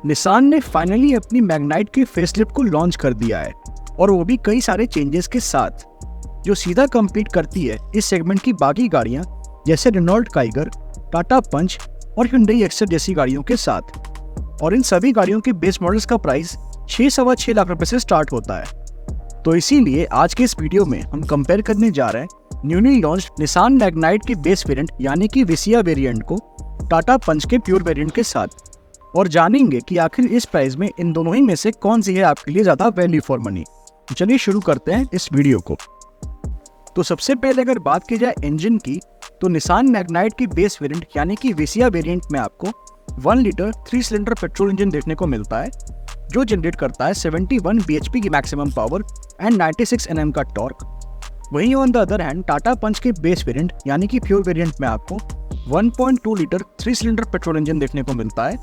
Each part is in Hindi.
निसान ने फाइनली अपनी मैग्नाइट की फेसलिफ्ट को लॉन्च कर दिया है और वो भी कई सारे चेंजेस के साथ, जो सीधा कम्पीट करती है इस सेगमेंट की बाकी गाड़ियां जैसे रेनॉल्ट काइगर, टाटा पंच और hyundai एक्सेल जैसी गाड़ियों के साथ। और इन सभी गाड़ियों के बेस मॉडल्स का प्राइस 6.25 लाख रुपए से स्टार्ट होता है। तो इसीलिए आज के इस वीडियो में हम कंपेयर करने जा रहे हैं न्यूली लॉन्च्ड निसान मैग्नाइट के बेस वेरिएंट यानी कि विसिया वेरिएंट को टाटा पंच के प्योर वेरिएंट के साथ, और जानेंगे कि आखिर इस प्राइस में इन दोनों ही में से कौन सी है आपके लिए ज़्यादा वैल्यू फॉर मनी। चलिए शुरू करते हैं इस वीडियो को। तो सबसे पहले अगर बात की जाए इंजन की, तो निसान मैग्नाइट की बेस वेरिएंट यानी कि विसिया वेरिएंट में आपको 1 लीटर 3 सिलेंडर पेट्रोल इंजन देखने को मिलता है, जो जनरेट करता है 71 bhp की मैक्सिमम पावर एंड 96 Nm का टॉर्क। वहीं on the other hand Tata Punch के बेस वेरिएंट यानी कि प्योर वेरिएंट में आपको 1.2 लीटर 3 सिलेंडर पेट्रोल इंजन देखने को मिलता है,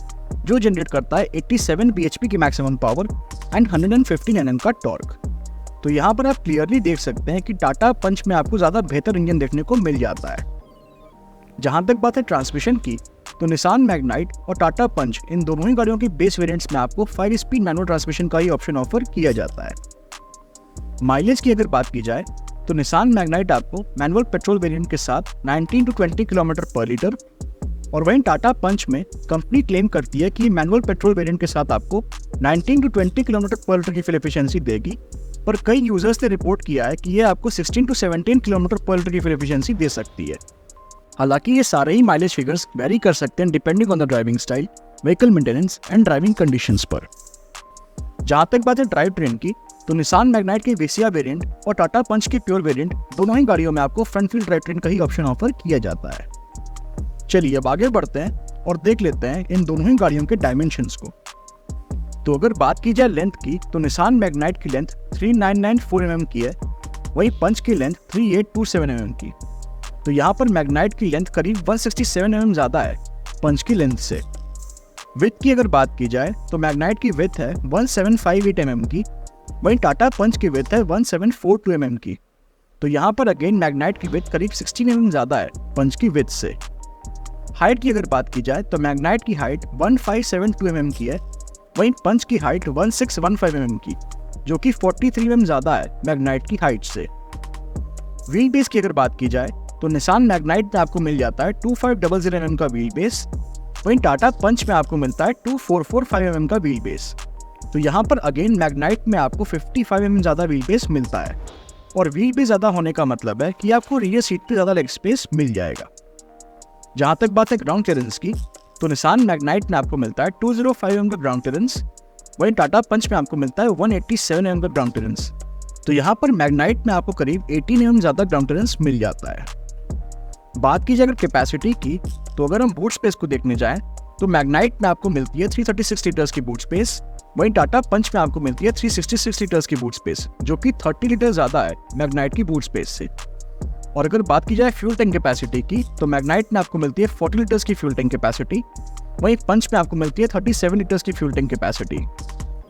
जो जनरेट करता है 87 bhp की मैक्सिमम पावर एंड 115 Nm का टॉर्क। तो यहाँ पर आप क्लियरली देख सकते हैं कि टाटा पंच में आपको ज़्यादा बेहतर इंजन देखने को मिल जाता है। जहाँ तक बात है ट्रांसमिशन की, तो निसान मैग्नाइट और टाटा पंच इन दोनों ही गाड़ियों के बेस वेरिएंट्स में आपको 5 स्पीड मैनुअल ट्रांसमिशन का ही ऑप्शन ऑफर किया जाता है। माइलेज की अगर बात की जाए, तो निसान मैग्नाइट आपको मैनुअल पेट्रोल वेरिएंट के साथ 19 to 20 किलोमीटर पर लीटर, और वहीं टाटा पंच में कंपनी क्लेम करती है कि मैनुअल पेट्रोल वेरिएंट के साथ आपको 19 to 20 किलोमीटर पर लीटर की फ्यूल एफिशिएंसी देगी, पर कई यूजर्स ने रिपोर्ट किया है कि यह आपको 16 to 17 किलोमीटर पर लीटर की फ्यूल एफिशिएंसी दे सकती है। हालांकि ये सारे ही माइलेज फिगर्स वेरी कर सकते हैं depending on the driving style, vehicle maintenance and driving conditions पर। जहाँ तक बात है ड्राइव ट्रेन की, तो निसान मैग्नाइट के विसिया वेरिएंट और टाटा पंच के प्योर वेरिएंट दोनों ही गाड़ियों में आपको फ्रंट व्हील ड्राइव ट्रेन का ही ऑप्शन ऑफर किया जाता है। चलिए अब आगे बढ़ते हैं और देख लेते हैं इन दोनों ही गाड़ियों के डायमेंशंस को। तो अगर बात की जाए लेंथ की, तो निसान मैग्नाइट की लेंथ 3994 mm की है, वहीं पंच की लेंथ 3827 mm की। तो यहाँ पर मैग्नाइट की लेंथ करीब 167 mm ज़्यादा है पंच की लेंथ से। विड्थ की अगर बात की जाए, तो मैग्नाइट की विड्थ है 1758 mm की, वहीं टाटा पंच की विड्थ है 1742 mm की। तो यहाँ पर अगेन मैग्नाइट की विड्थ करीब 16 mm ज़्यादा है पंच की विड्थ से। हाइट की अगर बात की जाए, तो मैग्नाइट की हाइट 1572 mm की है, वहीं पंच की हाइट 1615 mm की, जो कि 43 mm ज़्यादा है मैग्नाइट की हाइट से। व्हील बेस की अगर बात की जाए, तो निसान मैग्नाइट में आपको मिल जाता है 2500 mm का व्हील बेस, वहीं टाटा पंच में आपको मिलता है 2445 mm का व्हील बेस। तो यहाँ पर अगेन मैग्नाइट में आपको 55 mm ज़्यादा व्हील बेस मिलता है, और व्हील बेस ज़्यादा होने का मतलब है कि आपको रियर सीट पे ज़्यादा लेग स्पेस मिल जाएगा। जहाँ तक बात है ग्राउंड क्लियरेंस की, तो निसान मैग्नाइट में आपको मिलता है 205 mm का ग्राउंड क्लियरेंस, वहीं टाटा पंच में आपको मिलता है 187 mm का ग्राउंड क्लियरेंस। तो यहाँ पर मैग्नाइट में आपको करीब 18 mm ज़्यादा ग्राउंड क्लियरेंस मिल जाता है। बात की जाए अगर कैपेसिटी की, तो अगर हम बूट स्पेस को देखने जाएं, तो मैग्नाइट में आपको मिलती है 336 लीटर्स की बूट स्पेस, वहीं टाटा पंच में आपको मिलती है 366 लीटर्स की बूट स्पेस, जो कि 30 लीटर ज़्यादा है मैग्नाइट की बूट स्पेस से। और अगर बात की जाए फ्यूल टैंक कैपेसिटी की, तो मैग्नाइट में आपको मिलती है 40 लीटर्स की फ्यूल टैंक कैपेसिटी, वहीं पंच में आपको मिलती है 37 लीटर्स की फ्यूल टैंक कैपेसिटी।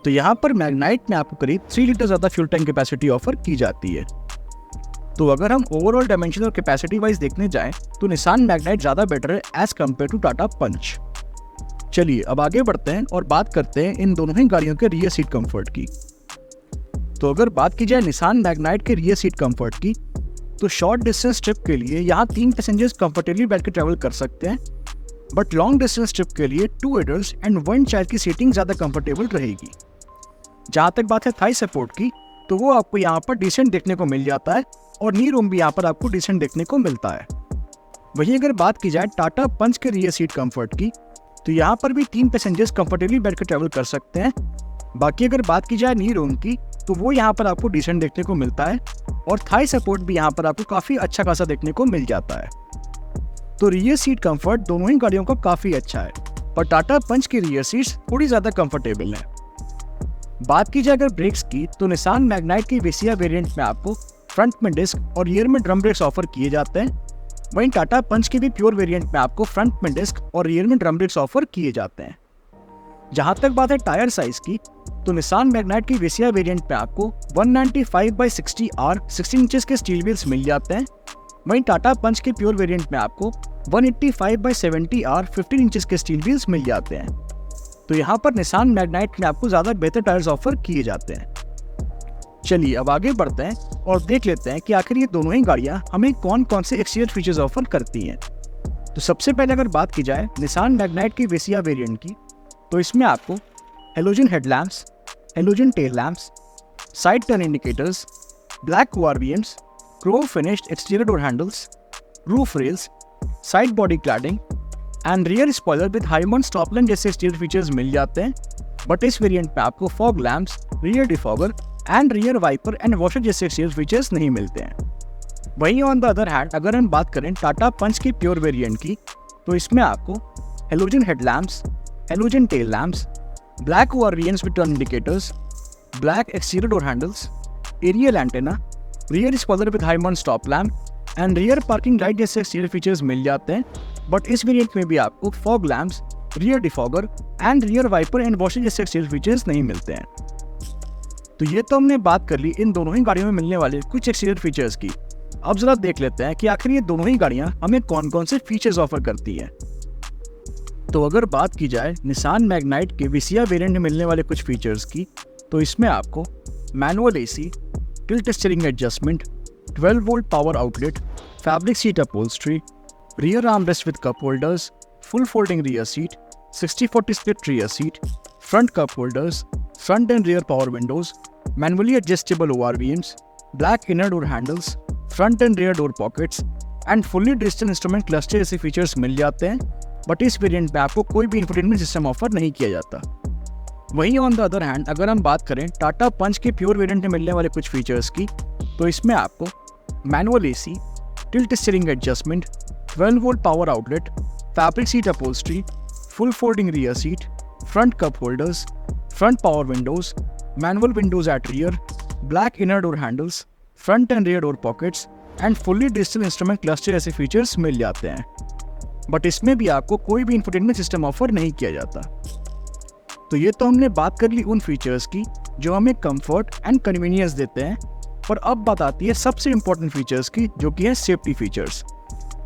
तो यहाँ पर मैग्नाइट में आपको करीब 3 लीटर ज़्यादा फ्यूल टैंक कैपेसिटी ऑफर की जाती है। तो अगर हम ओवरऑल डायमेंशन और कैपेसिटी वाइज देखने जाएं, तो निसान मैग्नाइट ज़्यादा बेटर है एज कम्पेयर टू टाटा पंच। चलिए अब आगे बढ़ते हैं और बात करते हैं इन दोनों ही गाड़ियों के रियर सीट कंफर्ट की। तो अगर बात की जाए निसान मैग्नाइट के रियर सीट कंफर्ट की, तो शॉर्ट डिस्टेंस ट्रिप के लिए यहाँ 3 पैसेंजर्स कंफर्टेबली बैठ के ट्रैवल कर सकते हैं, बट लॉन्ग डिस्टेंस ट्रिप के लिए 2 एडल्ट्स एंड 1 चाइल्ड की सीटिंग ज़्यादा कंफर्टेबल रहेगी। जहाँ तक बात है थाई सपोर्ट की, तो वो आपको यहाँ पर डिसेंट देखने को मिल जाता है, और नी रूम भी यहाँ पर आपको डिसेंट देखने को मिलता है। वहीं अगर बात की जाए टाटा पंच के रियर सीट कंफर्ट की, तो यहाँ पर भी 3 पैसेंजर्स कंफर्टेबली बैठकर ट्रैवल कर सकते हैं। बाकी अगर बात की जाए नी रूम की, तो वो यहाँ पर आपको डिसेंट देखने को मिलता है, और थाई सपोर्ट भी यहाँ पर आपको काफ़ी अच्छा खासा देखने को मिल जाता है। तो रियर सीट कंफर्ट दोनों ही गाड़ियों का काफ़ी अच्छा है, पर टाटा पंच की रियर सीट्स थोड़ी ज़्यादा कंफर्टेबल है। बात की जाए अगर ब्रेक्स की, तो निसान मैग्नाइट की विसिया वेरिएंट में आपको फ्रंट में डिस्क और रियर में ड्रम ब्रेक्स ऑफर किए जाते हैं, वहीं टाटा पंच के भी प्योर वेरिएंट में आपको फ्रंट में डिस्क और रियर में ड्रम ब्रेक्स ऑफर किए जाते हैं। जहाँ तक बात है टायर साइज की, तो निसान मैग्नाइट की विसिया वेरिएंट में आपको 195/60 R 16 इंचेस के स्टील व्हील्स मिल जाते हैं, वहीं टाटा पंच के प्योर वेरिएंट में आपको 185/70 R 15 इंचेस के स्टील व्हील्स मिल जाते हैं। तो यहाँ पर निसान मैग्नाइट में आपको ज़्यादा बेहतर टायर्स ऑफर किए जाते हैं। चलिए अब आगे बढ़ते हैं और देख लेते हैं कि आखिर ये दोनों ही गाड़ियाँ हमें कौन कौन से एक्सटीरियर फीचर्स ऑफर करती हैं। तो सबसे पहले अगर बात की जाए निसान मैग्नाइट की वेसिया वेरिएंट की, तो इसमें आपको halogen headlamps, halogen tail lamps, side turn indicators, black ORVMs, chrome finished exterior door handles, roof rails, side body cladding and rear spoiler with high mount stop lamp जैसे एक्सटीरियर फीचर्स मिल जाते हैं। बट इस वेरिएंट में आपको fog lamps, rear defogger and rear wiper and washer जैसे एक्सटीरियर फीचर्स नहीं मिलते हैं। वहीं ऑन द अदर हैंड अगर हम बात करें टाटा पंच की प्योर वेरिएंट की, तो इसमें आपको halogen headlamps, halogen tail lamps, black ORVMs with turn indicators, black exterior door handles, aerial antenna, rear spoiler with high mount stop lamp and rear parking light जैसे एक्सटीरियर फीचर्स मिल जाते हैं। बट इस वेरिएंट में भी आपको fog lamps, rear defogger and rear wiper and washer जैसे एक्सटीरियर फीचर्स नहीं मिलते हैं। तो ये तो हमने बात कर ली इन दोनों ही गाड़ियों में मिलने वाले कुछ एक्सटीरियर फीचर्स की। अब जरा देख लेते हैं कि आखिर ये दोनों ही गाड़ियां हमें कौन कौन से फीचर्स ऑफर करती हैं। तो अगर बात की जाए निसान मैग्नाइट के वेसिया वेरिएंट में मिलने वाले कुछ फीचर्स की, तो इसमें आपको manual AC, tilt steering adjustment, 12 volt power outlet, fabric seat upholstery, rear armrest with cup holders, full folding rear seat, 60/40 split rear seat, front cup holders, front and rear power Windows, manually adjustable ORVMs, black inner door handles, front and rear door pockets and fully digital instrument cluster जैसे फीचर्स मिल जाते हैं। बट इस वेरिएंट में आपको कोई भी इंफोटेनमेंट सिस्टम ऑफर नहीं किया जाता। वहीं ऑन द अदर हैंड अगर हम बात करें टाटा पंच के प्योर वेरिएंट में मिलने वाले कुछ फीचर्स की, तो इसमें आपको manual AC, tilt steering adjustment, 12 volt power outlet, fabric seat upholstery, full folding rear seat, front cup holders, front power windows, manual windows at rear, black inner door handles, front and rear door pockets and fully digital instrument cluster जैसे फीचर्स मिल जाते हैं। बट इसमें भी आपको कोई भी इंफोटेनमेंट सिस्टम ऑफर नहीं किया जाता। तो ये तो हमने बात कर ली उन फीचर्स की जो हमें कंफर्ट एंड कन्वीनियंस देते हैं, पर अब बात आती है सबसे इंपॉर्टेंट फीचर्स की, जो कि है सेफ्टी फीचर्स।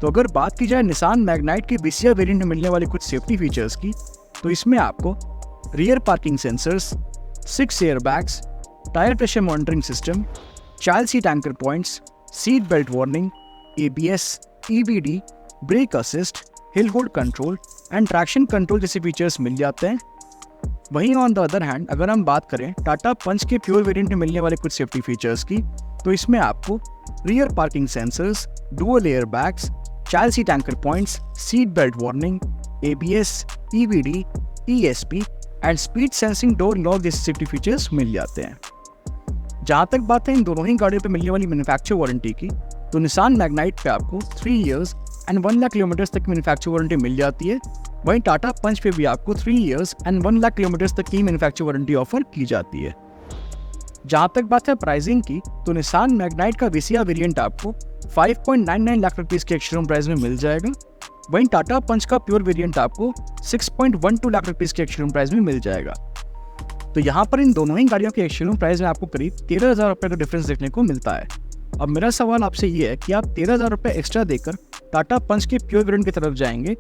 तो अगर बात की जाए निसान मैग्नाइट के वेसिया वेरिएंट में मिलने वाले कुछ सेफ्टी फीचर्स की, तो इसमें आपको rear parking sensors, 6 airbags, tyre pressure monitoring system, child seat anchor points, seat belt warning, ABS, EBD, brake assist, hill hold control and traction control जैसे फीचर्स मिल जाते हैं। वहीं ऑन द अदर हैंड अगर हम बात करें टाटा पंच के प्योर वेरिएंट में मिलने वाले कुछ सेफ्टी फीचर्स की, तो इसमें आपको rear parking sensors, dual air bags, child seat anchor points, seat belt warning, ABS, EBD, ESP and speed sensing door lock जैसे सेफ्टी फीचर्स मिल जाते हैं। जहाँ तक बात है इन दोनों ही गाड़ियों पर मिलने वाली मैन्युफैक्चर वारंटी की, तो निसान मैग्नाइट पे आपको 3 इयर्स एंड 1 लाख किलोमीटर्स तक की मैन्युफैक्चर वारंटी मिल जाती है। वहीं टाटा पंच पे भी आपको 3 इयर्स एंड 1 लाख किलोमीटर्स तक की मैन्युफैक्चर वारंटी ऑफर की जाती है। जहाँ तक बात है प्राइसिंग की, तो निसान मैग्नाइट का वेसिया वेरिएंट आपको 5.99 लाख रुपीज़ के एक्स-शोरूम प्राइस में मिल जाएगा। वहीं टाटा पंच का प्योर वेरिएंट आपको 6.12 लाख रुपीज़ के एक्स-शोरूम प्राइस में मिल जाएगा। तो यहाँ पर इन दोनों ही गाड़ियों के एक्स-शोरूम प्राइस में आपको करीब 13,000 रुपये का डिफरेंस देखने को मिलता है। अब मेरा सवाल आपसे ये है कि आप 13,000 रुपये एक्स्ट्रा देकर टाटा पंच के प्योर वेरिएंट की तरफ जाएंगे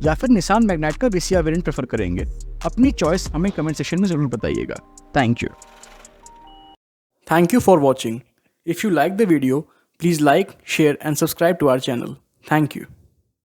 या फिर निसान मैग्नाइट का वेसिया वेरिएंट प्रेफर करेंगे? अपनी चॉइस हमें कमेंट सेक्शन में ज़रूर बताइएगा। Thank you. Thank you for watching. If you like the video, please like, share and subscribe to our channel. Thank you.